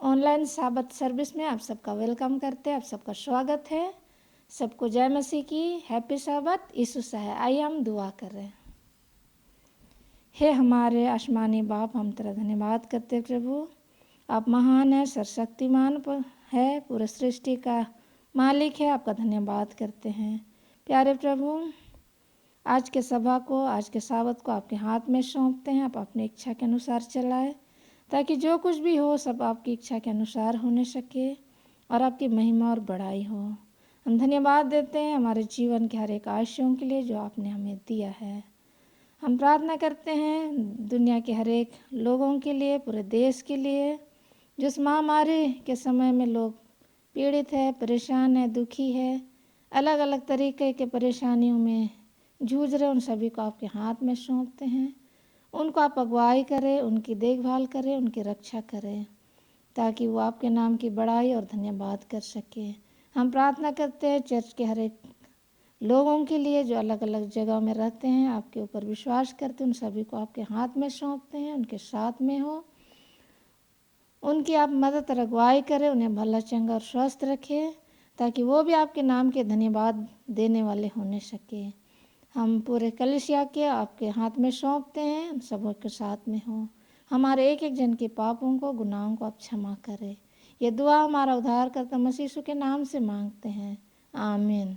Online साबत service में आप सबका वेलकम करते हैं, आप सबका स्वागत है। सबको जय मसीह की, हैप्पी साबत, यीशु सहाय। आइए हम दुआ कर रहे हैं। हे हमारे आसमानी बाप, हम तेरा धन्यवाद करते हैं प्रभु। आप महान है, सर्वशक्तिमान है, पूरे सृष्टि का मालिक है। आपका धन्यवाद करते हैं प्यारे प्रभु। आज के सभा को, आज के साबत को आपके हाथ में सौंपते हैं। आप अपनी इच्छा के अनुसार चलाए, ताकि जो कुछ भी हो सब आपकी इच्छा के अनुसार होने सके और आपकी महिमा और बड़ाई हो। हम धन्यवाद देते हैं हमारे जीवन के हर एक आशयों के लिए जो आपने हमें दिया है। हम प्रार्थना करते हैं दुनिया के हर एक लोगों के लिए, पूरे देश के लिए, जिस महामारी के समय में लोग पीड़ित है, परेशान है, दुखी है, अलग अलग तरीके के परेशानियों में जूझ रहे, उन सभी को आपके हाथ में सौंपते हैं। उनको आप अगुवाई करें, उनकी देखभाल करें, उनकी रक्षा करें, ताकि वो आपके नाम की बड़ाई और धन्यवाद कर सके। हम प्रार्थना करते हैं चर्च के हर एक लोगों के लिए जो अलग अलग जगह में रहते हैं, आपके ऊपर विश्वास करते हैं, उन सभी को आपके हाथ में सौंपते हैं। उनके साथ में हो, उनकी आप मदद और अगुवाई करें, उन्हें भला चंगा और स्वस्थ रखें, ताकि वो भी आपके नाम के धन्यवाद देने वाले होने सके। हम पूरे कलीसिया के आपके हाथ में सौंपते हैं, हम सबों के साथ में हो। हमारे एक एक जन के पापों को, गुनाहों को आप क्षमा करें। ये दुआ हमारा उद्धारकर्ता मसीह यीशु के नाम से मांगते हैं, आमीन।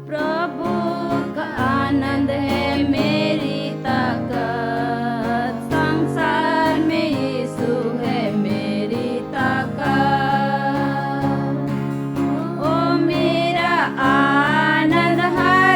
प्रभु का आनंद है मेरी ताकत, संसार में यीशु है मेरी ताकत। ओ मेरा आनंद है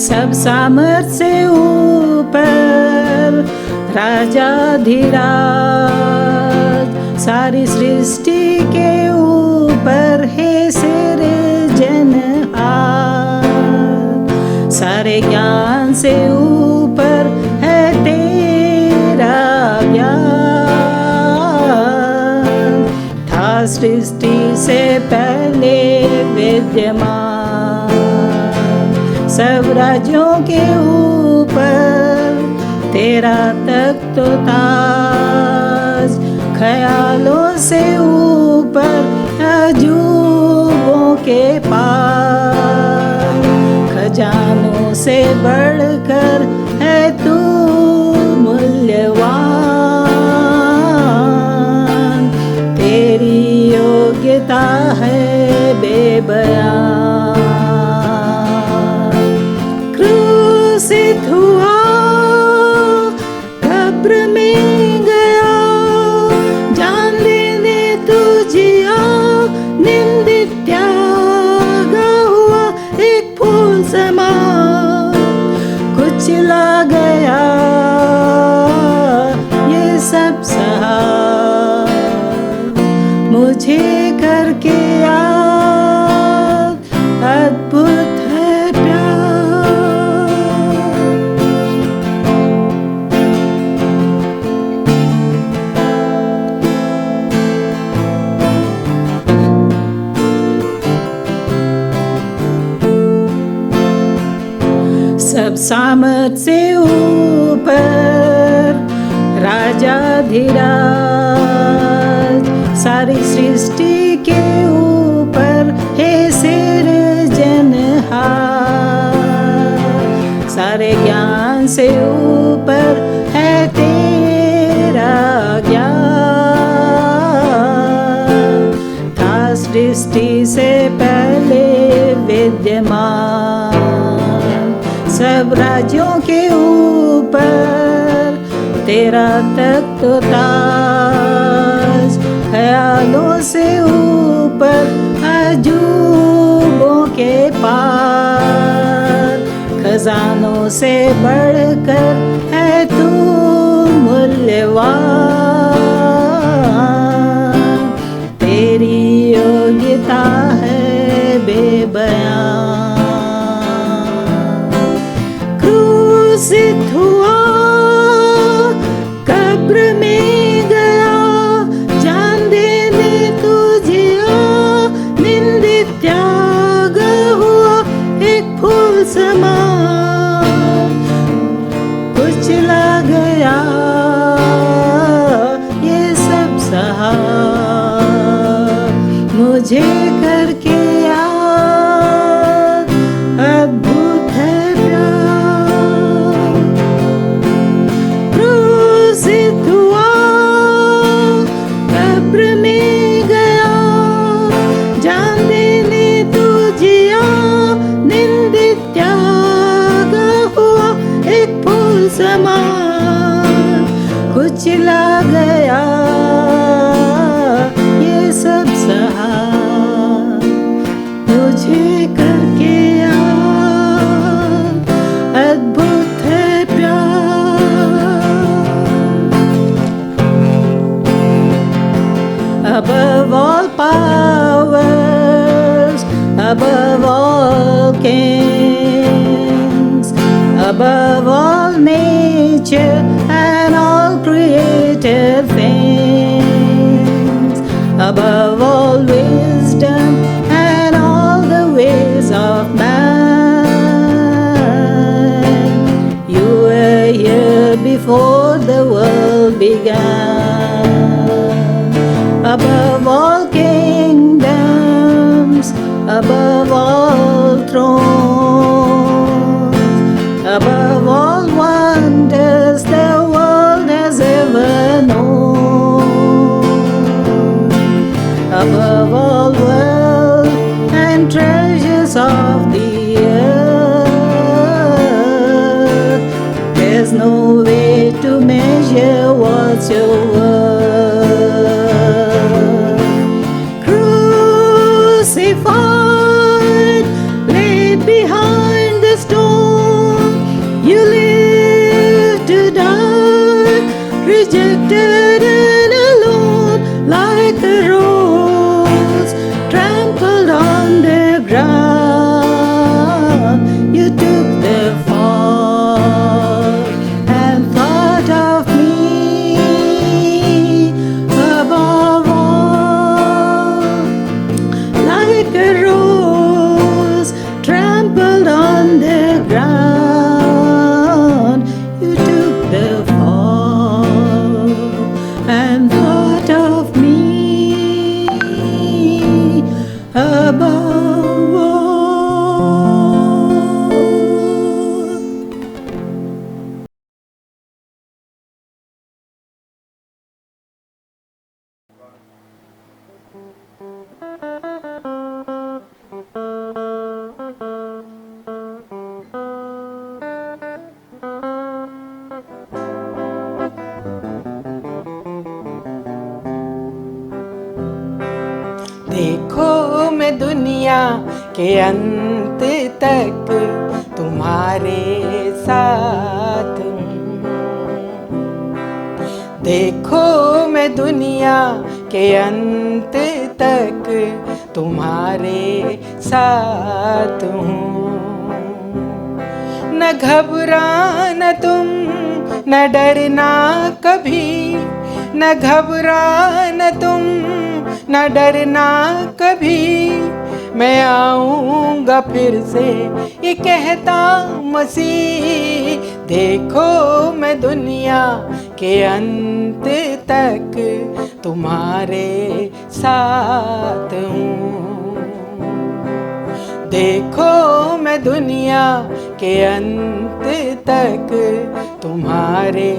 सब सामर्थ से ऊपर राजाधिराज, सारी सृष्टि के ऊपर है सिरजनहार। सारे ज्ञान से ऊपर है तेरा ज्ञान, था सृष्टि से पहले विद्यमान। सब राज्यों के ऊपर तेरा तख्त ताज, ख्यालों से ऊपर अजूबों के पार। खजानों से बढ़कर है तू मूल्यवान, तेरी योग्यता है बेबयान। क्रूसित हुआ, कब्र में गया, जान लेने तू जिया, निंदित त्यागा हुआ एक फूल समा, कुचला गया ये सब सहा। मुझे करके याद अद्भुत है प्यार। सब सामर्थ से ऊपर राजाधिराज, सारी सृष्टि के ऊपर है सिरजनहार। सारे ज्ञान से ऊपर है तेरा ज्ञान, था सृष्टि से पहले विद्यमान। सब राज्यों के ऊपर तेरा तख्त ताज, ख्यालों से ऊपर अजूबों के पार। खजानों से बढ़कर है तू मूल्यवान, तेरी योग्यता है बेबयान। क्रूसित हुआ, कब्र में गया, जान देने तू जिया, निंदित त्यागा हुआ एक फूल समा, कुचला गया ये सब सहा। मुझे करके याद अद्भुत है प्यार। क्रूसित हुआ, कब्र में गया, जान देने तू जिया, निंदित त्यागा हुआ एक फूल समा, कुचला गया ये सब सहा। मुझे करके याद अद्भुत है प्यार। Above all powers, above all kings, above all nature and all created things, above all wisdom and all the ways of man. You were here before the world began. Above all kingdoms, above all thrones, above all wonders the world has ever known, above all wealth and treasures of the earth, there's no way to measure what's your worth. Crucified, laid behind the stone, के अंत तक तुम्हारे साथ हूँ। देखो मैं दुनिया के अंत तक तुम्हारे साथ हूँ। न घबराना तुम, न डरना कभी, न घबराना तुम, न डरना कभी। मैं आऊँगा फिर से, ये कहता मसीह। देखो मैं दुनिया के अंत तक तुम्हारे साथ हूँ। देखो मैं दुनिया के अंत तक तुम्हारे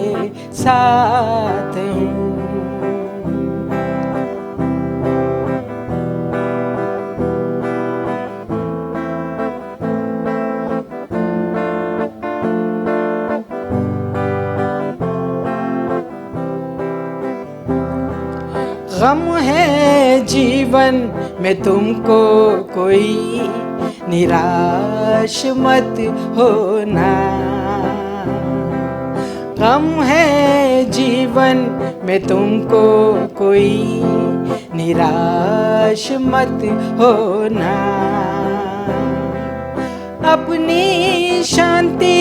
साथ हूँ। गम है जीवन में तुमको कोई, निराश मत होना। गम है जीवन में तुमको कोई, निराश मत होना। अपनी शांति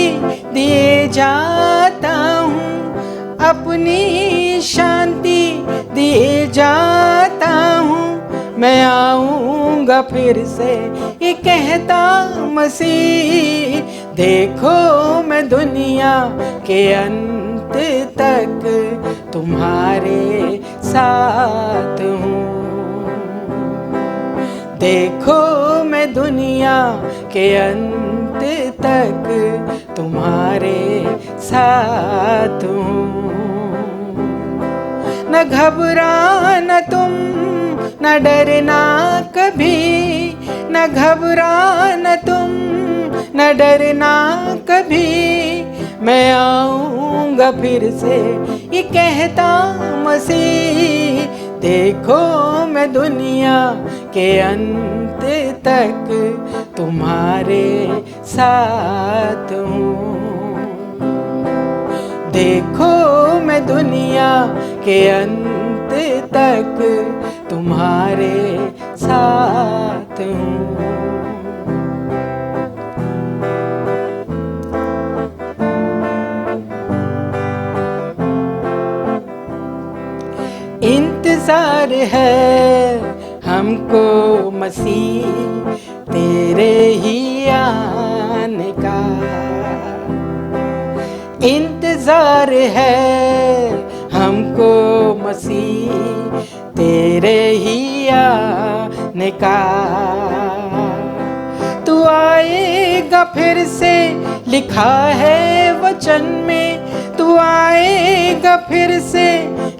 दिए जाता हूँ, अपनी शांति दिए जाता हूँ। मैं आऊँगा फिर से, ये कहता मसीह। देखो मैं दुनिया के अंत तक तुम्हारे साथ हूँ। देखो मैं दुनिया के अंत तक तुम्हारे साथ हूँ। न घबराना तुम, न डरना कभी, न घबराना तुम, न डरना कभी। मैं आऊँगा फिर से, ये कहता मसीह। देखो मैं दुनिया के अंत तक तुम्हारे साथ हूँ। देखो मैं दुनिया के अंत तक तुम्हारे साथ हूँ। इंतजार है हमको मसीह तेरे ही आने का। इंतजार है हमको मसीह तेरे ही आने का। तू आएगा फिर से, लिखा है वचन में। तू आएगा फिर से,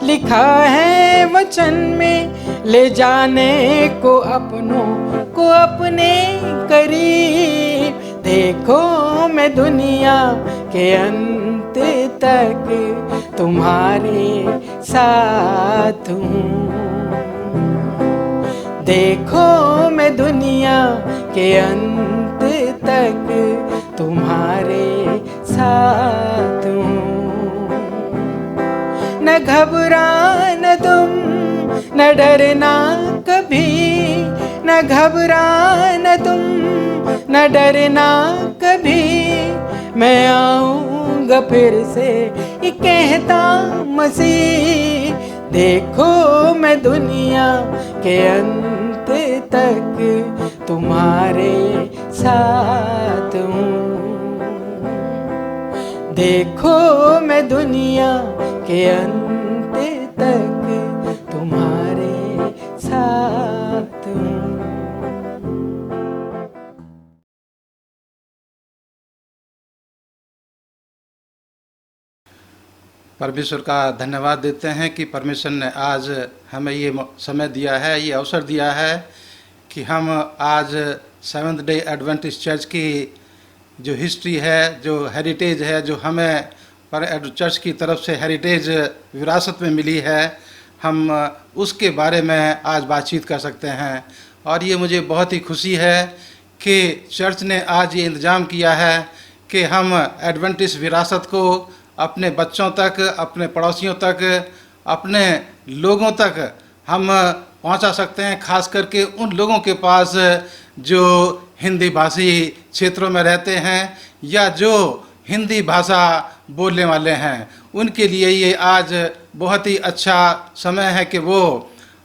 लिखा है वचन में। ले जाने को अपनों को अपने करीब। देखो मैं दुनिया के अंत तक तुम्हारे साथ हूँ। देखो मैं दुनिया के अंत तक तुम्हारे साथ हूँ। न घबराना तुम, न डरना कभी, न घबराना तुम, न डरना कभी। मैं आऊँगा फिर से, ये कहता मसीह। देखो मैं दुनिया के अंत तक तुम्हारे साथ हूँ। देखो मैं दुनिया के अंत तक तुम्हारे साथ हूँ। परमेश्वर का धन्यवाद देते हैं कि परमेश्वर ने आज हमें ये समय दिया है, ये अवसर दिया है कि हम आज सेवंथ डे एडवेंटिस्ट चर्च की जो हिस्ट्री है, जो हेरिटेज है, जो हमें पर चर्च की तरफ से हेरिटेज विरासत में मिली है, हम उसके बारे में आज बातचीत कर सकते हैं। और ये मुझे बहुत ही खुशी है कि चर्च ने आज ये इंतज़ाम किया है कि हम एडवेंटिस्ट विरासत को अपने बच्चों तक, अपने पड़ोसियों तक, अपने लोगों तक हम पहुंचा सकते हैं, खास करके उन लोगों के पास जो हिंदी भाषी क्षेत्रों में रहते हैं या जो हिंदी भाषा बोलने वाले हैं। उनके लिए ये आज बहुत ही अच्छा समय है कि वो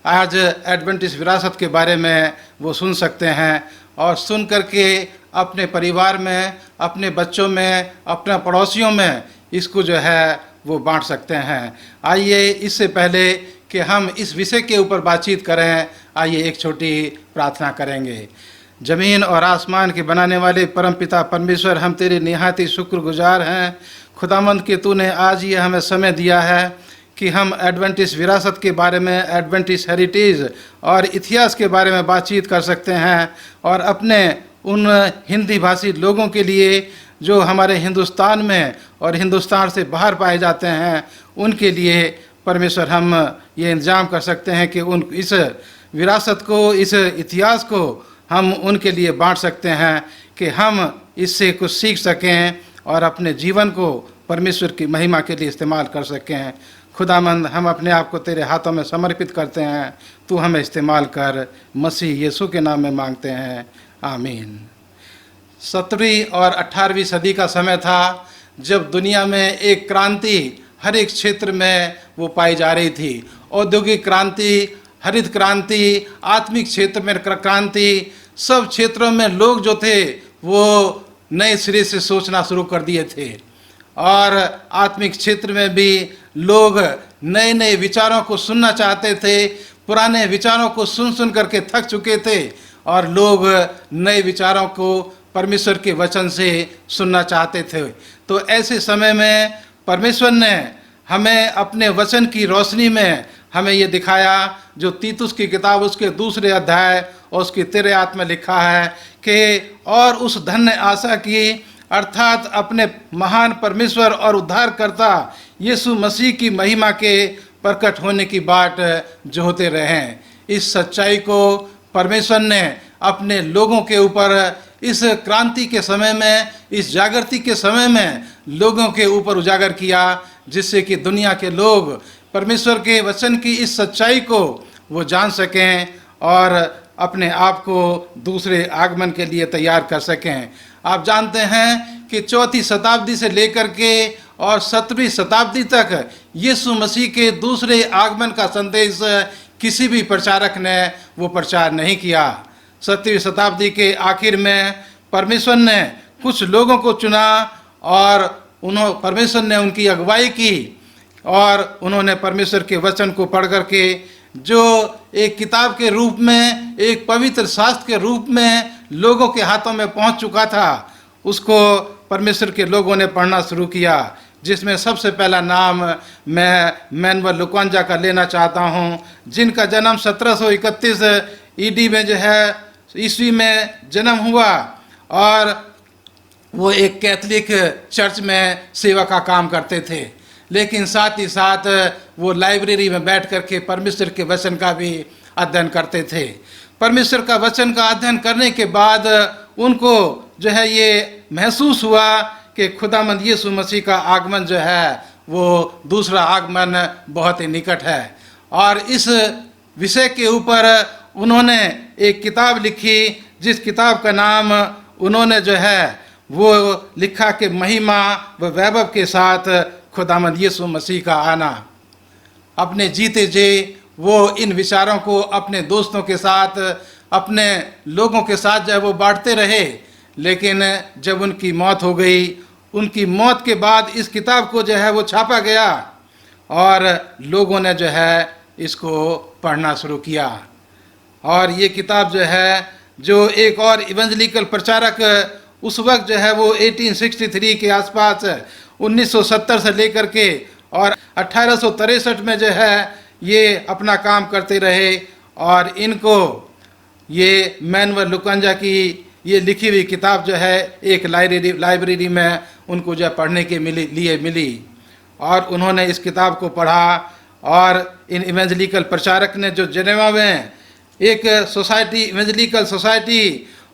आज एडवेंटिस्ट विरासत के बारे में वो सुन सकते हैं और सुन करके अपने परिवार में, अपने बच्चों में, अपने पड़ोसियों में इसको जो है वो बांट सकते हैं। आइए इससे पहले कि हम इस विषय के ऊपर बातचीत करें, आइए एक छोटी प्रार्थना करेंगे। ज़मीन और आसमान के बनाने वाले परमपिता परमेश्वर, हम तेरे निहायत ही शुक्रगुजार हैं खुदावंद कि तूने आज ये हमें समय दिया है कि हम एडवेंटिस्ट विरासत के बारे में, एडवेंटिस्ट हेरिटेज और इतिहास के बारे में बातचीत कर सकते हैं और अपने उन हिंदी भाषी लोगों के लिए जो हमारे हिंदुस्तान में और हिंदुस्तान से बाहर पाए जाते हैं, उनके लिए परमेश्वर हम ये इंतज़ाम कर सकते हैं कि उन इस विरासत को, इस इतिहास को हम उनके लिए बांट सकते हैं कि हम इससे कुछ सीख सकें और अपने जीवन को परमेश्वर की महिमा के लिए इस्तेमाल कर सकें। खुदामंद, हम अपने आप को तेरे हाथों में समर्पित करते हैं, तू हमें इस्तेमाल कर, मसीह यीशु के नाम में मांगते हैं, आमीन। 17वीं और 18वीं सदी का समय था जब दुनिया में एक क्रांति हर एक क्षेत्र में वो पाई जा रही थी। औद्योगिक क्रांति, हरित क्रांति, आत्मिक क्षेत्र में क्रांति, सब क्षेत्रों में लोग जो थे वो नए सिरे से सोचना शुरू कर दिए थे और आत्मिक क्षेत्र में भी लोग नए नए विचारों को सुनना चाहते थे। पुराने विचारों को सुन सुन करके थक चुके थे और लोग नए विचारों को परमेश्वर के वचन से सुनना चाहते थे। तो ऐसे समय में परमेश्वर ने हमें अपने वचन की रोशनी में हमें ये दिखाया, जो तीतुस की किताब उसके 2 अध्याय और उसकी 13 आयत में लिखा है कि और उस धन्य आशा की, अर्थात अपने महान परमेश्वर और उद्धारकर्ता यीशु मसीह की महिमा के प्रकट होने की बाट जोहते रहें। इस सच्चाई को परमेश्वर ने अपने लोगों के ऊपर इस क्रांति के समय में, इस जागृति के समय में लोगों के ऊपर उजागर किया, जिससे कि दुनिया के लोग परमेश्वर के वचन की इस सच्चाई को वो जान सकें और अपने आप को दूसरे आगमन के लिए तैयार कर सकें। आप जानते हैं कि 4वीं शताब्दी से लेकर के और 7वीं शताब्दी तक यीशु मसीह के दूसरे आगमन का संदेश किसी भी प्रचारक ने वो प्रचार नहीं किया। 7वीं शताब्दी के आखिर में परमेश्वर ने कुछ लोगों को चुना और परमेश्वर ने उनकी अगुवाई की और उन्होंने परमेश्वर के वचन को पढ़ करके, जो एक किताब के रूप में, एक पवित्र शास्त्र के रूप में लोगों के हाथों में पहुंच चुका था, उसको परमेश्वर के लोगों ने पढ़ना शुरू किया, जिसमें सबसे पहला नाम मैं मैनुअल लुकांजा का लेना चाहता हूं, जिनका जन्म 1731 ईडी में जो है ईस्वी में जन्म हुआ और वो एक कैथलिक चर्च में सेवा का काम करते थे, लेकिन साथ ही साथ वो लाइब्रेरी में बैठ करके परमेश्वर के वचन का भी अध्ययन करते थे। परमेश्वर का वचन का अध्ययन करने के बाद उनको जो है ये महसूस हुआ कि खुदावंद यीशु मसीह का आगमन जो है वो दूसरा आगमन बहुत ही निकट है और इस विषय के ऊपर उन्होंने एक किताब लिखी, जिस किताब का नाम उन्होंने जो है वो लिखा कि महिमा व वैभव के साथ खुदावंद यीशु मसीह का आना। अपने जीते जी वो इन विचारों को अपने दोस्तों के साथ, अपने लोगों के साथ जो है वो बांटते रहे, लेकिन जब उनकी मौत हो गई, उनकी मौत के बाद इस किताब को जो है वो छापा गया और लोगों ने जो है इसको पढ़ना शुरू किया। और ये किताब जो है, जो एक और इवेंजलिकल प्रचारक उस वक्त जो है वो 1863 के आसपास 1970 से लेकर के और 1863 में जो है ये अपना काम करते रहे और इनको ये मैनुअल लुकांजा की ये लिखी हुई किताब जो है एक लाइब्रेरी में उनको जो पढ़ने के लिए मिली और उन्होंने इस किताब को पढ़ा और इन इवेंजलिकल प्रचारक ने जो जेनेवा में एक सोसाइटी, इवेंजलिकल सोसाइटी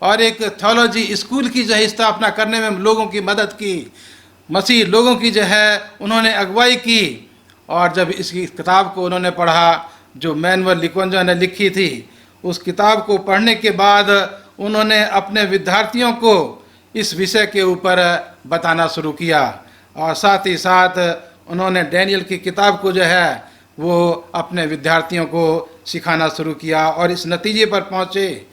और एक थियोलॉजी स्कूल की जो है स्थापना करने में लोगों की मदद की। मसीह लोगों की जो है उन्होंने अगुवाई की। और जब इसकी किताब को उन्होंने पढ़ा जो मैनुअल लिकोंजा ने लिखी थी, उस किताब को पढ़ने के बाद उन्होंने अपने विद्यार्थियों को इस विषय के ऊपर बताना शुरू किया। और साथ ही साथ उन्होंने डैनियल की किताब को जो है वो अपने विद्यार्थियों को सिखाना शुरू किया और इस नतीजे पर पहुँचे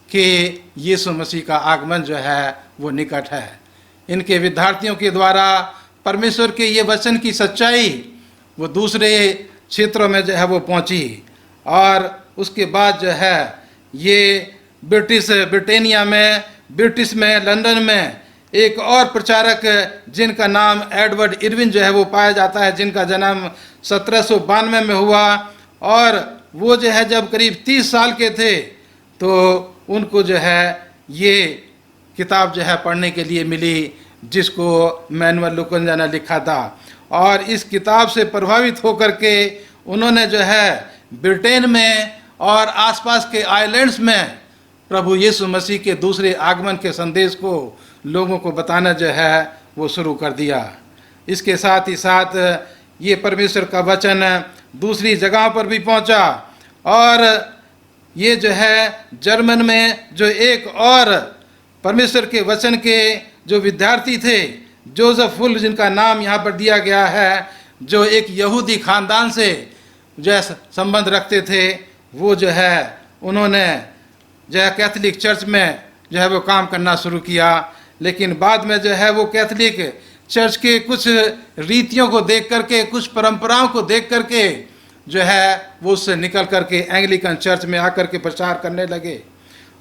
कि यीशु मसीह का आगमन जो है वो निकट है। इनके विद्यार्थियों के द्वारा परमेश्वर के ये वचन की सच्चाई वो दूसरे क्षेत्रों में जो है वो पहुंची। और उसके बाद जो है ये ब्रिटेनिया में, ब्रिटिश में, लंदन में एक और प्रचारक जिनका नाम एडवर्ड इरविन जो है वो पाया जाता है, जिनका जन्म 1792 में हुआ। और वो जो है जब करीब 30 साल के थे तो उनको जो है ये किताब जो है पढ़ने के लिए मिली, जिसको मैनुअल लिकोंजा ने लिखा था। और इस किताब से प्रभावित होकर के उन्होंने जो है ब्रिटेन में और आसपास के आइलैंड्स में प्रभु यीशु मसीह के दूसरे आगमन के संदेश को लोगों को बताना जो है वो शुरू कर दिया। इसके साथ ही साथ ये परमेश्वर का वचन दूसरी जगह पर भी पहुंचा। और ये जो है जर्मन में जो एक और परमेश्वर के वचन के जो विद्यार्थी थे, जोसेफ फुल जिनका नाम यहाँ पर दिया गया है, जो एक यहूदी खानदान से जो है संबंध रखते थे, वो जो है उन्होंने जो है कैथोलिक चर्च में जो है वो काम करना शुरू किया। लेकिन बाद में जो है वो कैथोलिक चर्च के कुछ रीतियों को देख करके, कुछ परंपराओं को देख करके जो है वो उससे निकल करके एंग्लिकन चर्च में आकर के प्रचार करने लगे।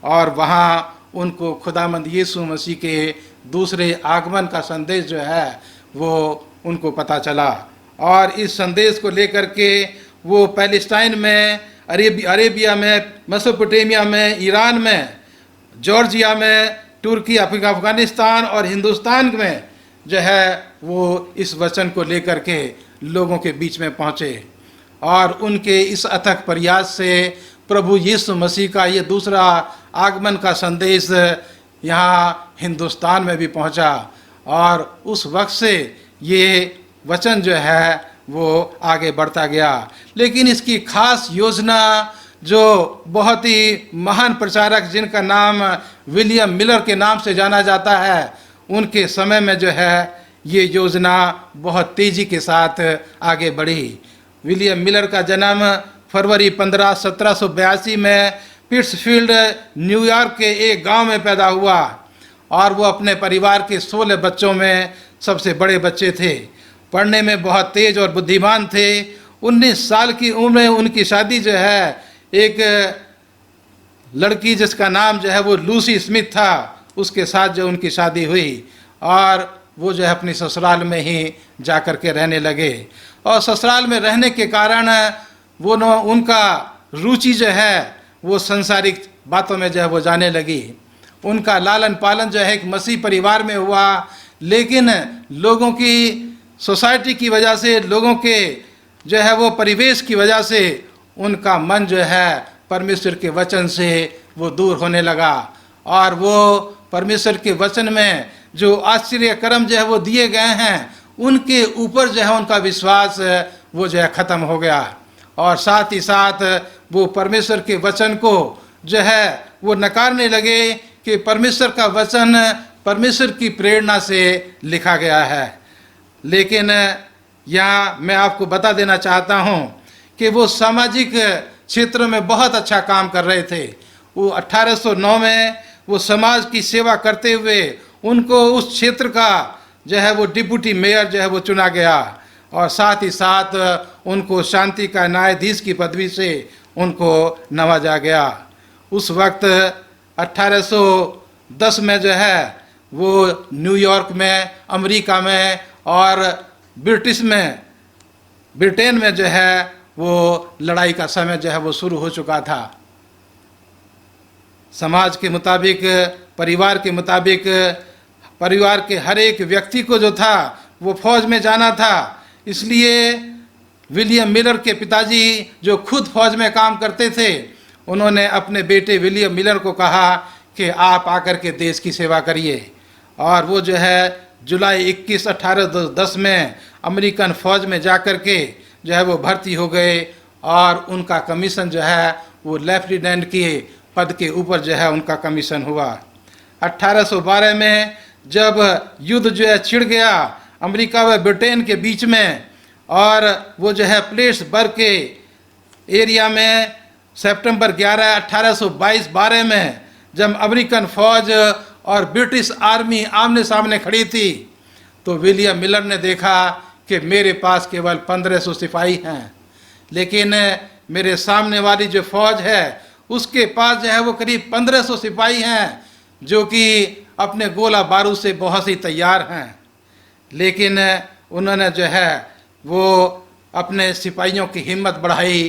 और वहाँ उनको खुदामंद यीशु मसीह के दूसरे आगमन का संदेश जो है वो उनको पता चला। और इस संदेश को लेकर के वो पैलेस्टाइन में, अरेबिया में, मेसोपोटामिया में, ईरान में, जॉर्जिया में, तुर्की, अफगानिस्तान और हिंदुस्तान में जो है वो इस वचन को लेकर के लोगों के बीच में पहुँचे। और उनके इस अथक प्रयास से प्रभु यीशु मसीह का ये दूसरा आगमन का संदेश यहाँ हिंदुस्तान में भी पहुँचा। और उस वक्त से ये वचन जो है वो आगे बढ़ता गया। लेकिन इसकी खास योजना जो बहुत ही महान प्रचारक जिनका नाम विलियम मिलर के नाम से जाना जाता है, उनके समय में जो है ये योजना बहुत तेज़ी के साथ आगे बढ़ी। विलियम मिलर का जन्म फरवरी 15, 1782 में पिट्सफील्ड, न्यूयॉर्क के एक गांव में पैदा हुआ। और वो अपने परिवार के 16 बच्चों में सबसे बड़े बच्चे थे। पढ़ने में बहुत तेज और बुद्धिमान थे। 19 साल की उम्र में उनकी शादी जो है एक लड़की जिसका नाम जो है वो लूसी स्मिथ था, उसके साथ जो उनकी शादी हुई। और वो जो है अपनी ससुराल में ही जा कर के रहने लगे। और ससुराल में रहने के कारण वो उनका रुचि जो है वो संसारिक बातों में जो है वो जाने लगी। उनका लालन पालन जो है एक मसीह परिवार में हुआ। लेकिन लोगों की सोसाइटी की वजह से, लोगों के जो है वो परिवेश की वजह से उनका मन जो है परमेश्वर के वचन से वो दूर होने लगा। और वो परमेश्वर के वचन में जो आश्चर्य कर्म जो है वो दिए गए हैं, उनके ऊपर जो है उनका विश्वास वो जो है ख़त्म हो गया। और साथ ही साथ वो परमेश्वर के वचन को जो है वो नकारने लगे कि परमेश्वर का वचन परमेश्वर की प्रेरणा से लिखा गया है। लेकिन यहाँ मैं आपको बता देना चाहता हूँ कि वो सामाजिक क्षेत्र में बहुत अच्छा काम कर रहे थे। वो 1809 में वो समाज की सेवा करते हुए उनको उस क्षेत्र का जो है वो डिप्टी मेयर जो है वो चुना गया। और साथ ही साथ उनको शांति का न्यायाधीश की पदवी से उनको नवाजा गया। उस वक्त 1810 में जो है वो न्यूयॉर्क में, अमेरिका में और ब्रिटेन में जो है वो लड़ाई का समय जो है वो शुरू हो चुका था। समाज के मुताबिक, परिवार के मुताबिक, परिवार के हर एक व्यक्ति को जो था वो फौज में जाना था। इसलिए विलियम मिलर के पिताजी जो खुद फौज में काम करते थे, उन्होंने अपने बेटे विलियम मिलर को कहा कि आप आकर के देश की सेवा करिए। और वो जो है जुलाई 21 1810 में अमेरिकन फ़ौज में जाकर के जो है वो भर्ती हो गए और उनका कमीशन जो है वो लेफ्टिनेंट के पद के ऊपर जो है उनका कमीशन हुआ। 1812 में जब युद्ध जो है छिड़ गया अमेरिका व ब्रिटेन के बीच में, और वो जो है प्लेट्सबर्ग के एरिया में सितंबर 11 1822 में जब अमेरिकन फ़ौज और ब्रिटिश आर्मी आमने सामने खड़ी थी, तो विलियम मिलर ने देखा कि मेरे पास केवल 1500 सिपाही हैं, लेकिन मेरे सामने वाली जो फ़ौज है उसके पास जो है वो करीब 1500 सिपाही हैं जो कि अपने गोला बारूद से बहुत ही तैयार हैं। लेकिन उन्होंने जो है वो अपने सिपाहियों की हिम्मत बढ़ाई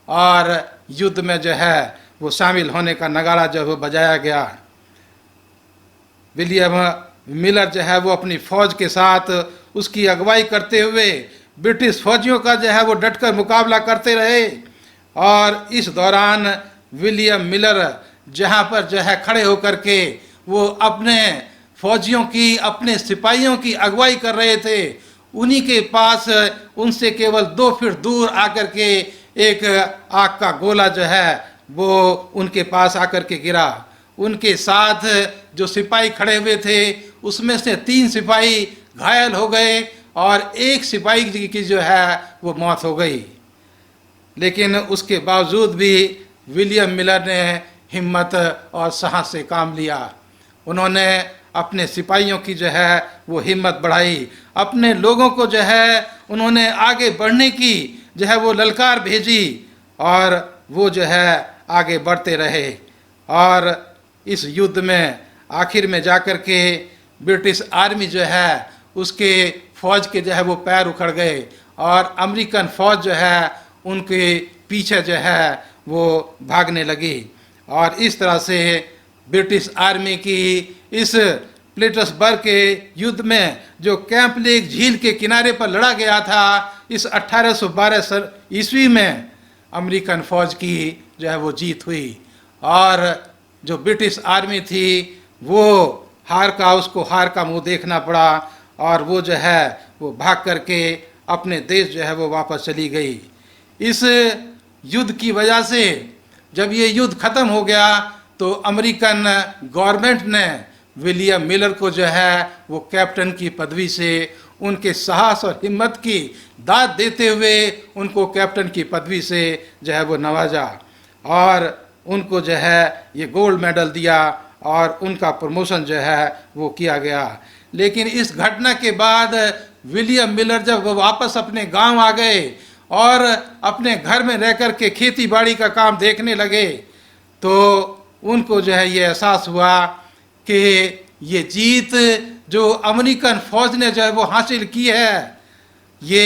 और युद्ध में जो है वो शामिल होने का नगाड़ा जो है वो बजाया गया। विलियम मिलर जो है वो अपनी फ़ौज के साथ उसकी अगुवाई करते हुए ब्रिटिश फौजियों का जो है वो डटकर मुकाबला करते रहे। और इस दौरान विलियम मिलर जहाँ पर जो है खड़े होकर के वो अपने फौजियों की, अपने सिपाहियों की अगुवाई कर रहे थे, उन्हीं के पास उनसे केवल 2 फीट दूर आकर के एक आग का गोला जो है वो उनके पास आकर के गिरा। उनके साथ जो सिपाही खड़े हुए थे उसमें से 3 सिपाही घायल हो गए और 1 सिपाही की जो है वो मौत हो गई। लेकिन उसके बावजूद भी विलियम मिलर ने हिम्मत और साहस से काम लिया। उन्होंने अपने सिपाहियों की जो है वो हिम्मत बढ़ाई, अपने लोगों को जो है उन्होंने आगे बढ़ने की जो है वो ललकार भेजी और वो जो है आगे बढ़ते रहे। और इस युद्ध में आखिर में जाकर के ब्रिटिश आर्मी जो है उसके फ़ौज के जो है वो पैर उखड़ गए और अमेरिकन फ़ौज जो है उनके पीछे जो है वो भागने लगी। और इस तरह से ब्रिटिश आर्मी की इस प्लेट्सबर्ग के युद्ध में जो कैंप लेक झील के किनारे पर लड़ा गया था, इस 1812 ईस्वी में अमेरिकन फ़ौज की जो है वो जीत हुई और जो ब्रिटिश आर्मी थी वो उसको हार का मुंह देखना पड़ा और वो जो है वो भाग करके अपने देश जो है वो वापस चली गई। इस युद्ध की वजह से जब ये युद्ध ख़त्म हो गया तो अमेरिकन गवर्नमेंट ने विलियम मिलर को जो है वो कैप्टन की पदवी से उनके साहस और हिम्मत की दाद देते हुए उनको कैप्टन की पदवी से जो है वो नवाजा और उनको जो है ये गोल्ड मेडल दिया और उनका प्रमोशन जो है वो किया गया। लेकिन इस घटना के बाद विलियम मिलर जब वो वापस अपने गांव आ गए और अपने घर में रह कर के खेती बाड़ी का काम देखने लगे तो उनको जो है ये एहसास हुआ कि ये जीत जो अमेरिकन फ़ौज ने जो है वो हासिल की है ये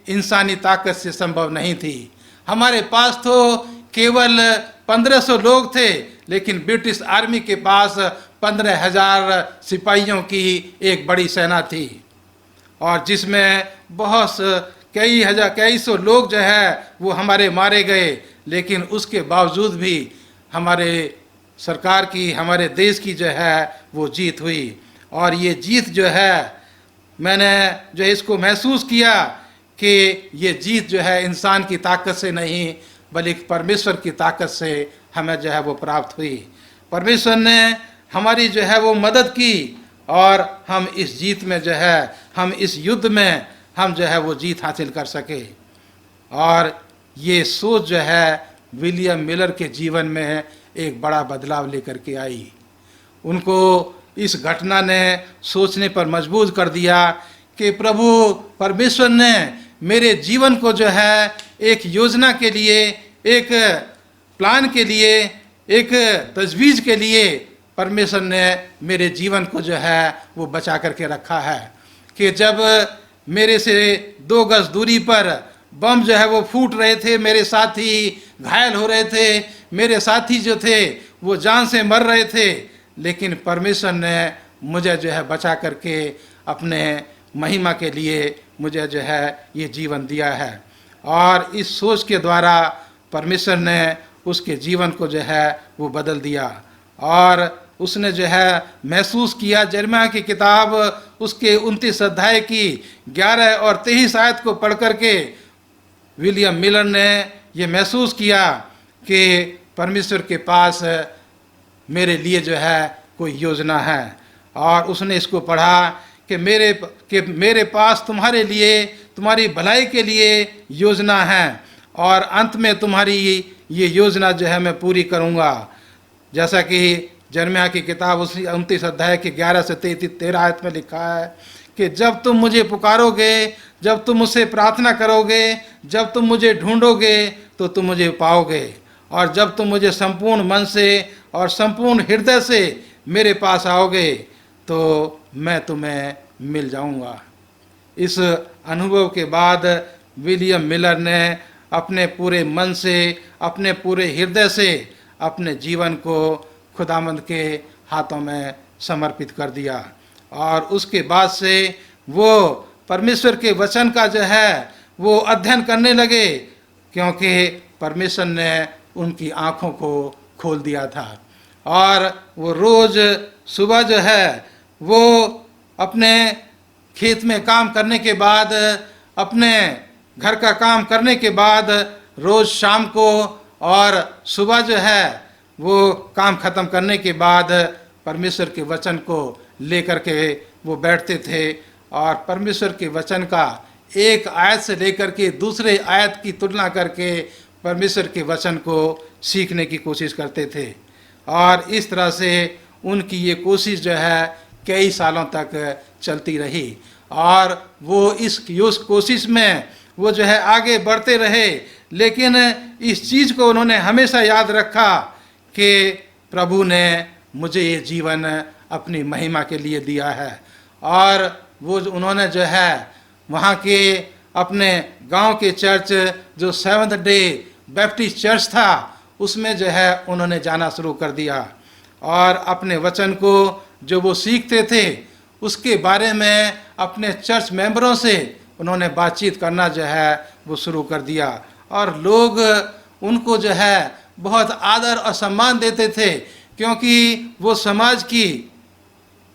इंसानी ताकत से संभव नहीं थी। हमारे पास तो केवल 1500 लोग थे, लेकिन ब्रिटिश आर्मी के पास 15,000 सिपाहियों की एक बड़ी सेना थी और जिसमें बहुत कई सौ लोग जो है वो हमारे मारे गए। लेकिन उसके बावजूद भी हमारे सरकार की, हमारे देश की जो है वो जीत हुई और ये जीत जो है मैंने जो इसको महसूस किया कि ये जीत जो है इंसान की ताकत से नहीं बल्कि परमेश्वर की ताकत से हमें जो है वो प्राप्त हुई। परमेश्वर ने हमारी जो है वो मदद की और हम इस जीत में जो है हम इस युद्ध में हम जो है वो जीत हासिल कर सके। और ये सोच जो है विलियम मिलर के जीवन में एक बड़ा बदलाव लेकर के आई। उनको इस घटना ने सोचने पर मजबूर कर दिया कि प्रभु परमेश्वर ने मेरे जीवन को जो है एक योजना के लिए, एक प्लान के लिए, एक तजवीज़ के लिए परमेश्वर ने मेरे जीवन को जो है वो बचा करके रखा है कि जब मेरे से 2 गज दूरी पर बम जो है वो फूट रहे थे, मेरे साथी घायल हो रहे थे, मेरे साथी जो थे वो जान से मर रहे थे, लेकिन परमेश्वर ने मुझे जो है बचा करके अपने महिमा के लिए मुझे जो है ये जीवन दिया है। और इस सोच के द्वारा परमेश्वर ने उसके जीवन को जो है वो बदल दिया और उसने जो है महसूस किया। यिर्मयाह की किताब उसके 29 अध्याय की 11 और 23 आयत को पढ़ करके विलियम मिलर ने ये महसूस किया कि परमेश्वर के पास मेरे लिए जो है कोई योजना है। और उसने इसको पढ़ा कि मेरे पास तुम्हारे लिए, तुम्हारी भलाई के लिए योजना है और अंत में तुम्हारी ये योजना जो है मैं पूरी करूँगा। जैसा कि यिर्मयाह की किताब उसी 29 अध्याय के 11 से 13 आयत में लिखा है कि जब तुम मुझे पुकारोगे, जब तुम मुझसे प्रार्थना करोगे, जब तुम मुझे ढूंढोगे तो तुम मुझे पाओगे, और जब तुम मुझे संपूर्ण मन से और संपूर्ण हृदय से मेरे पास आओगे तो मैं तुम्हें मिल जाऊंगा। इस अनुभव के बाद विलियम मिलर ने अपने पूरे मन से, अपने पूरे हृदय से अपने जीवन को खुदावंद के हाथों में समर्पित कर दिया। और उसके बाद से वो परमेश्वर के वचन का जो है वो अध्ययन करने लगे, क्योंकि परमेश्वर ने उनकी आँखों को खोल दिया था। और वो रोज़ सुबह जो है वो अपने खेत में काम करने के बाद, अपने घर का काम करने के बाद, रोज़ शाम को और सुबह जो है वो काम ख़त्म करने के बाद परमेश्वर के वचन को लेकर के वो बैठते थे और परमेश्वर के वचन का एक आयत से लेकर के दूसरे आयत की तुलना करके परमेश्वर के वचन को सीखने की कोशिश करते थे। और इस तरह से उनकी ये कोशिश जो है कई सालों तक चलती रही और वो इस कोशिश में वो जो है आगे बढ़ते रहे। लेकिन इस चीज़ को उन्होंने हमेशा याद रखा कि प्रभु ने मुझे ये जीवन अपनी महिमा के लिए दिया है। और वो उन्होंने जो है वहाँ के अपने गांव के चर्च जो सेवंथ डे बैप्टिस्ट चर्च था उसमें जो है उन्होंने जाना शुरू कर दिया और अपने वचन को जो वो सीखते थे उसके बारे में अपने चर्च मेंबरों से उन्होंने बातचीत करना जो है वो शुरू कर दिया। और लोग उनको जो है बहुत आदर और सम्मान देते थे, क्योंकि वो समाज की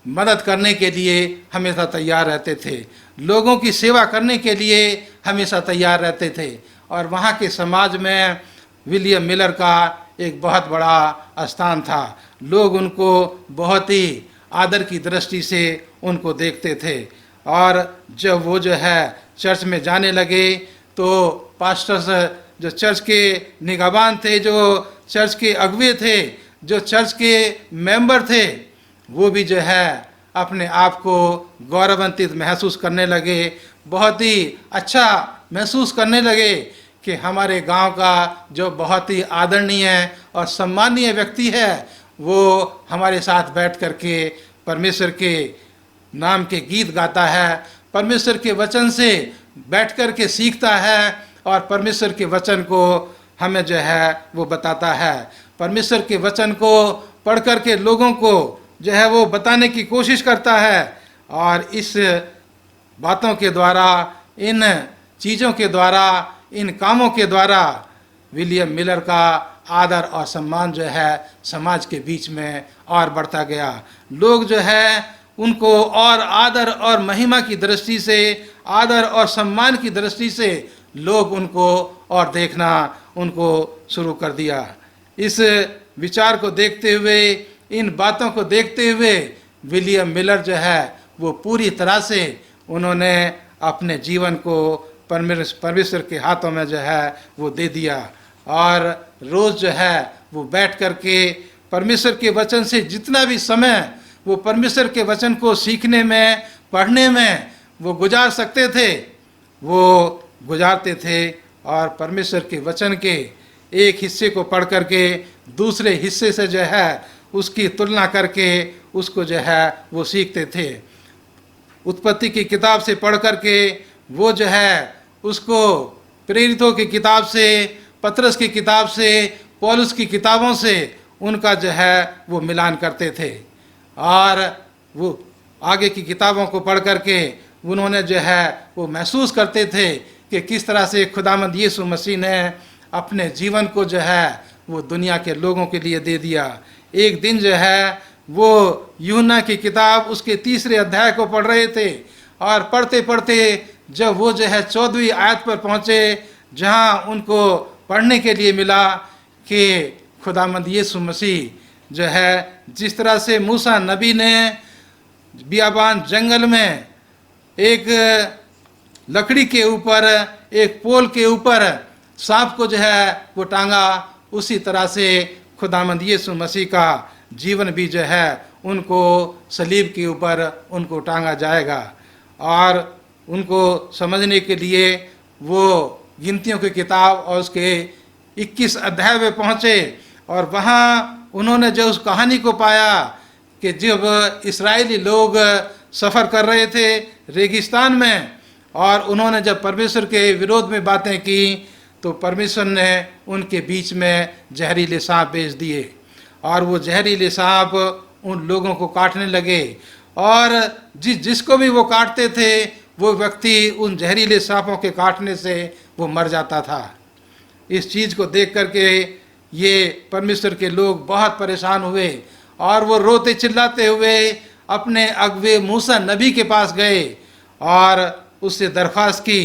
मदद करने के लिए हमेशा तैयार रहते थे, लोगों की सेवा करने के लिए हमेशा तैयार रहते थे। और वहाँ के समाज में विलियम मिलर का एक बहुत बड़ा स्थान था। लोग उनको बहुत ही आदर की दृष्टि से उनको देखते थे। और जब वो जो है चर्च में जाने लगे तो पास्टर्स, जो चर्च के निगहबान थे, जो चर्च के अगुवे थे, जो चर्च के मेंबर थे, वो भी जो है अपने आप को गौरवान्वित महसूस करने लगे, बहुत ही अच्छा महसूस करने लगे कि हमारे गांव का जो बहुत ही आदरणीय और सम्मानीय व्यक्ति है वो हमारे साथ बैठ करके परमेश्वर के नाम के गीत गाता है, परमेश्वर के वचन से बैठ कर के सीखता है और परमेश्वर के वचन को हमें जो है वो बताता है। परमेश्वर के वचन को पढ़ कर के लोगों को जो है वो बताने की कोशिश करता है। और इस बातों के द्वारा, इन चीज़ों के द्वारा, इन कामों के द्वारा विलियम मिलर का आदर और सम्मान जो है समाज के बीच में और बढ़ता गया। लोग जो है उनको और आदर और महिमा की दृष्टि से, आदर और सम्मान की दृष्टि से लोग उनको और देखना उनको शुरू कर दिया। इस विचार को देखते हुए, इन बातों को देखते हुए विलियम मिलर जो है वो पूरी तरह से उन्होंने अपने जीवन को परमेश्वर के हाथों में जो है वो दे दिया। और रोज़ जो है वो बैठ कर के परमेश्वर के वचन से जितना भी समय वो परमेश्वर के वचन को सीखने में, पढ़ने में वो गुजार सकते थे, वो गुजारते थे। और परमेश्वर के वचन के एक हिस्से को पढ़ करके दूसरे हिस्से से जो है उसकी तुलना करके उसको जो है वो सीखते थे। उत्पत्ति की किताब से पढ़ करके वो जो है उसको प्रेरितों की किताब से, पतरस की किताब से, पौलुस की किताबों से उनका जो है वो मिलान करते थे। और वो आगे की किताबों को पढ़ करके उन्होंने जो है वो महसूस करते थे कि किस तरह से खुदावंद यीशु मसीह ने अपने जीवन को जो है वो दुनिया के लोगों के लिए दे दिया। एक दिन जो है वो यूहन्ना की किताब उसके 3 अध्याय को पढ़ रहे थे, और पढ़ते पढ़ते जब वो जो है 14वीं आयत पर पहुँचे, जहाँ उनको पढ़ने के लिए मिला कि खुदावंद यीशु मसीह जो है जिस तरह से मूसा नबी ने बियाबान जंगल में एक लकड़ी के ऊपर, एक पोल के ऊपर सांप को जो है वो टांगा, उसी तरह से खुदावंद यीशु मसीह का जीवन भी जो है उनको सलीब के ऊपर उनको टांगा जाएगा। और उनको समझने के लिए वो गिनतियों की किताब और उसके 21 अध्याय में पहुँचे, और वहाँ उन्होंने जो उस कहानी को पाया कि जब इस्राएली लोग सफ़र कर रहे थे रेगिस्तान में, और उन्होंने जब परमेश्वर के विरोध में बातें की, तो परमेश्वर ने उनके बीच में जहरीले सांप भेज दिए, और वो जहरीले सांप उन लोगों को काटने लगे, और जिसको भी वो काटते थे वो व्यक्ति उन जहरीले सांपों के काटने से वो मर जाता था। इस चीज़ को देख करके ये परमेश्वर के लोग बहुत परेशान हुए, और वो रोते चिल्लाते हुए अपने अगुवे मूसा नबी के पास गए और उससे दरख्वास्त की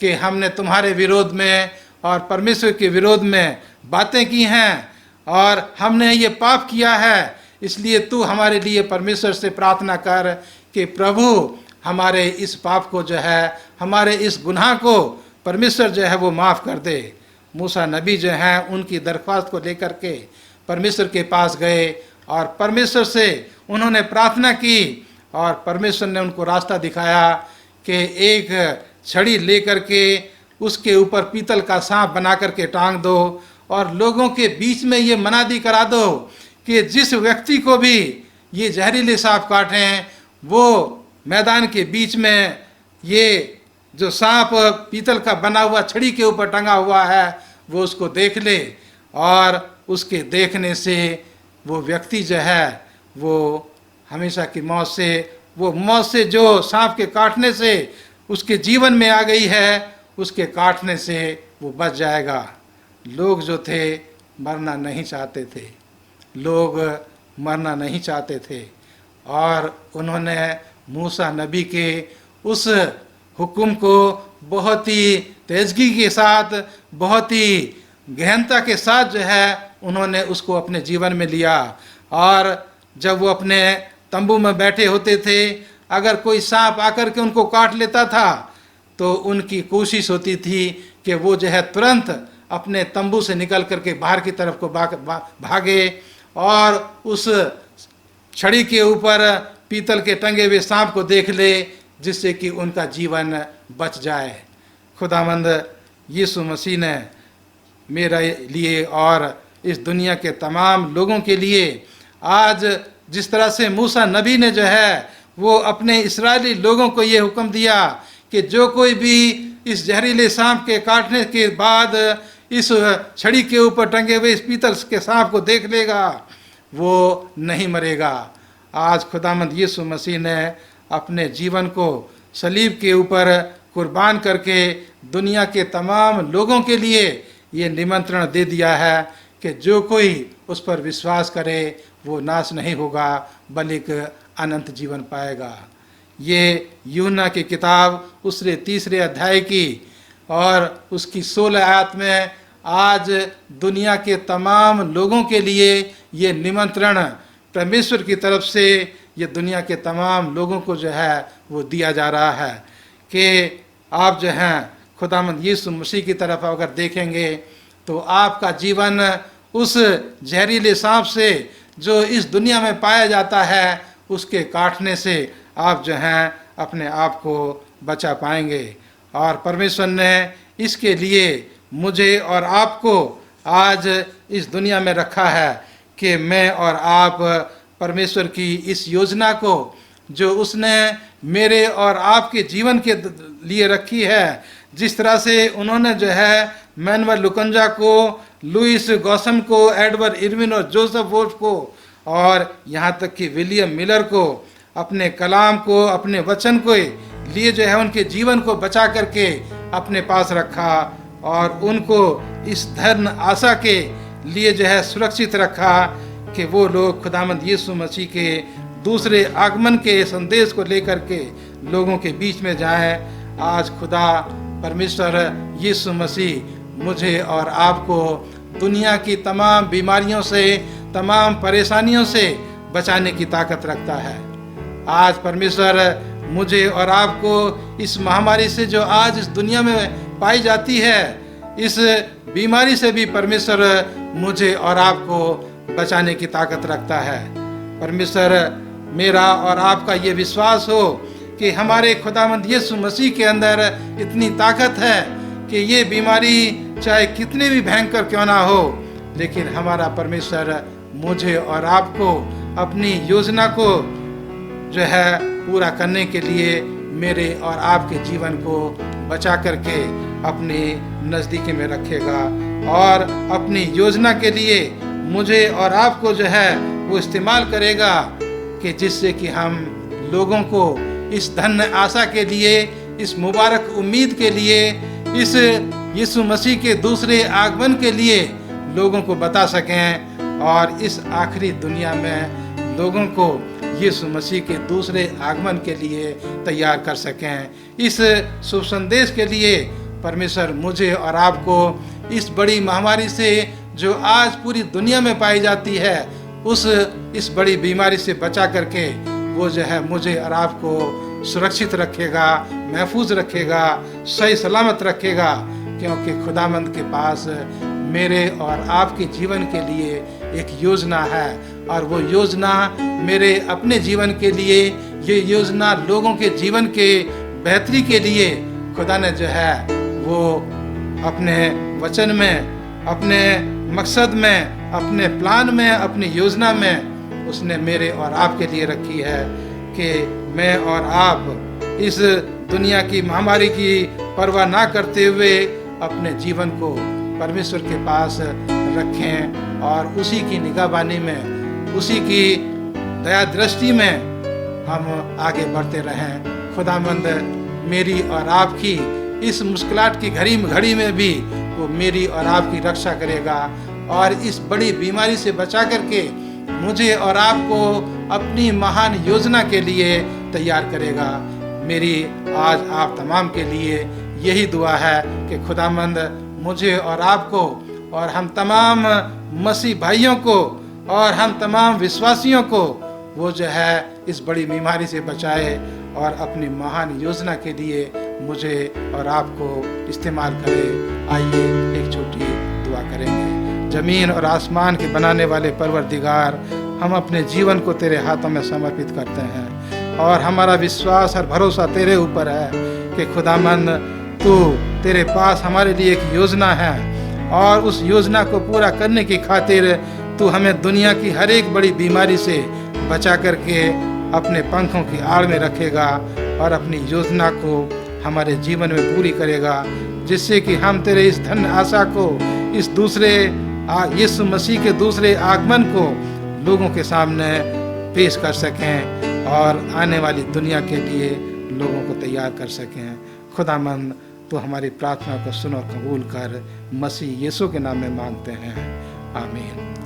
कि हमने तुम्हारे विरोध में और परमेश्वर के विरोध में बातें की हैं, और हमने ये पाप किया है, इसलिए तू हमारे लिए परमेश्वर से प्रार्थना कर कि प्रभु हमारे इस पाप को जो है, हमारे इस गुनाह को परमेश्वर जो है वो माफ़ कर दे। मूसा नबी जो हैं उनकी दरख्वास्त को लेकर के परमेश्वर के पास गए, और परमेश्वर से उन्होंने प्रार्थना की, और परमेश्वर ने उनको रास्ता दिखाया कि एक छड़ी लेकर के उसके ऊपर पीतल का सांप बना करके टांग दो, और लोगों के बीच में ये मनादी करा दो कि जिस व्यक्ति को भी ये जहरीले सांप काटें, वो मैदान के बीच में ये जो सांप पीतल का बना हुआ छड़ी के ऊपर टंगा हुआ है वो उसको देख ले, और उसके देखने से वो व्यक्ति जो है वो हमेशा की मौत से, वो मौत से जो सांप के काटने से उसके जीवन में आ गई है, उसके काटने से वो बच जाएगा। लोग जो थे मरना नहीं चाहते थे, लोग मरना नहीं चाहते थे, और उन्होंने मूसा नबी के उस हुक्म को बहुत ही तेजगी के साथ, बहुत ही गहनता के साथ जो है उन्होंने उसको अपने जीवन में लिया। और जब वो अपने तंबू में बैठे होते थे, अगर कोई सांप आकर के उनको काट लेता था तो उनकी कोशिश होती थी कि वो जो है तुरंत अपने तंबू से निकल करके बाहर की तरफ को भागे और उस छड़ी के ऊपर पीतल के टंगे हुए सांप को देख ले, जिससे कि उनका जीवन बच जाए। खुदावंद यीशु मसीह ने मेरे लिए और इस दुनिया के तमाम लोगों के लिए आज जिस तरह से मूसा नबी ने जो है वो अपने इस्राएली लोगों को ये हुक्म दिया कि जो कोई भी इस जहरीले सांप के काटने के बाद इस छड़ी के ऊपर टंगे हुए इस पीतल के सांप को देख लेगा वो नहीं मरेगा। आज खुदावंद यीशु मसीह ने अपने जीवन को सलीब के ऊपर कुर्बान करके दुनिया के तमाम लोगों के लिए ये निमंत्रण दे दिया है कि जो कोई उस पर विश्वास करे वो नाश नहीं होगा बल्कि अनंत जीवन पाएगा। ये यूहन्ना की किताब उसके 3 अध्याय की और उसकी 16 आयत में आज दुनिया के तमाम लोगों के लिए ये निमंत्रण परमेश्वर की तरफ से ये दुनिया के तमाम लोगों को जो है वो दिया जा रहा है कि आप जो हैं खुदावंद यीशु मसीह की तरफ अगर देखेंगे तो आपका जीवन उस जहरीले सांप से जो इस दुनिया में पाया जाता है उसके काटने से आप जो हैं अपने आप को बचा पाएंगे। और परमेश्वर ने इसके लिए मुझे और आपको आज इस दुनिया में रखा है कि मैं और आप परमेश्वर की इस योजना को जो उसने मेरे और आपके जीवन के लिए रखी है, जिस तरह से उन्होंने जो है मैनुअल लुकंजा को, लुइस गॉसम को, एडवर्ड इरविन और जोसेफ वोल्फ को और यहाँ तक कि विलियम मिलर को अपने कलाम को, अपने वचन को लिए जो है उनके जीवन को बचा करके अपने पास रखा और उनको इस धर्म आशा के लिए जो है सुरक्षित रखा कि वो लोग खुदावंद यीशु मसीह के दूसरे आगमन के संदेश को लेकर के लोगों के बीच में जाएं। आज खुदा परमेश्वर यीशु मसीह मुझे और आपको दुनिया की तमाम बीमारियों से, तमाम परेशानियों से बचाने की ताकत रखता है। आज परमेश्वर मुझे और आपको इस महामारी से जो आज इस दुनिया में पाई जाती है, इस बीमारी से भी परमेश्वर मुझे और आपको बचाने की ताकत रखता है। परमेश्वर मेरा और आपका ये विश्वास हो कि हमारे खुदावंद यीशु मसीह के अंदर इतनी ताकत है कि ये बीमारी चाहे कितनी भी भयंकर क्यों ना हो, लेकिन हमारा परमेश्वर मुझे और आपको अपनी योजना को जो है पूरा करने के लिए मेरे और आपके जीवन को बचा करके अपने नज़दीकी में रखेगा और अपनी योजना के लिए मुझे और आपको जो है वो इस्तेमाल करेगा कि जिससे कि हम लोगों को इस धन्य आशा के लिए, इस मुबारक उम्मीद के लिए, इस यीशु मसीह के दूसरे आगमन के लिए लोगों को बता सकें और इस आखिरी दुनिया में लोगों को यीशु मसीह के दूसरे आगमन के लिए तैयार कर सकें। इस शुभ संदेश के लिए परमेश्वर मुझे और आपको इस बड़ी महामारी से जो आज पूरी दुनिया में पाई जाती है, इस बड़ी बीमारी से बचा करके वो जो है मुझे और आपको सुरक्षित रखेगा, महफूज रखेगा, सही सलामत रखेगा, क्योंकि खुदावंद के पास मेरे और आपके जीवन के लिए एक योजना है और वो योजना मेरे अपने जीवन के लिए, ये योजना लोगों के जीवन के बेहतरी के लिए खुदा ने जो है वो अपने वचन में, अपने मकसद में, अपने प्लान में, अपनी योजना में उसने मेरे और आपके लिए रखी है कि मैं और आप इस दुनिया की महामारी की परवाह ना करते हुए अपने जीवन को परमेश्वर के पास रखें और उसी की निगाहबानी में, उसी की दया दृष्टि में हम आगे बढ़ते रहें। खुदावंद मेरी और आपकी इस मुश्किलात की घड़ी में भी वो मेरी और आपकी रक्षा करेगा और इस बड़ी बीमारी से बचा करके मुझे और आपको अपनी महान योजना के लिए तैयार करेगा। मेरी आज आप तमाम के लिए यही दुआ है कि खुदावंद मुझे और आपको और हम तमाम मसीह भाइयों को और हम तमाम विश्वासियों को वो जो है इस बड़ी बीमारी से बचाए और अपनी महान योजना के लिए मुझे और आपको इस्तेमाल करे। आइए एक छोटी दुआ करेंगे। जमीन और आसमान के बनाने वाले परवरदिगार, हम अपने जीवन को तेरे हाथों में समर्पित करते हैं और हमारा विश्वास और भरोसा तेरे ऊपर है कि खुदावंद तेरे पास हमारे लिए एक योजना है और उस योजना को पूरा करने की खातिर तू हमें दुनिया की हर एक बड़ी बीमारी से बचा करके अपने पंखों की आड़ में रखेगा और अपनी योजना को हमारे जीवन में पूरी करेगा, जिससे कि हम तेरे इस धन्य आशा को, इस दूसरे यीशु मसीह के दूसरे आगमन को लोगों के सामने पेश कर सकें और आने वाली दुनिया के लिए लोगों को तैयार कर सकें। खुदावंद तो हमारी प्रार्थना को सुन और कबूल कर, मसीह यीशु के नाम में मांगते हैं, आमीन।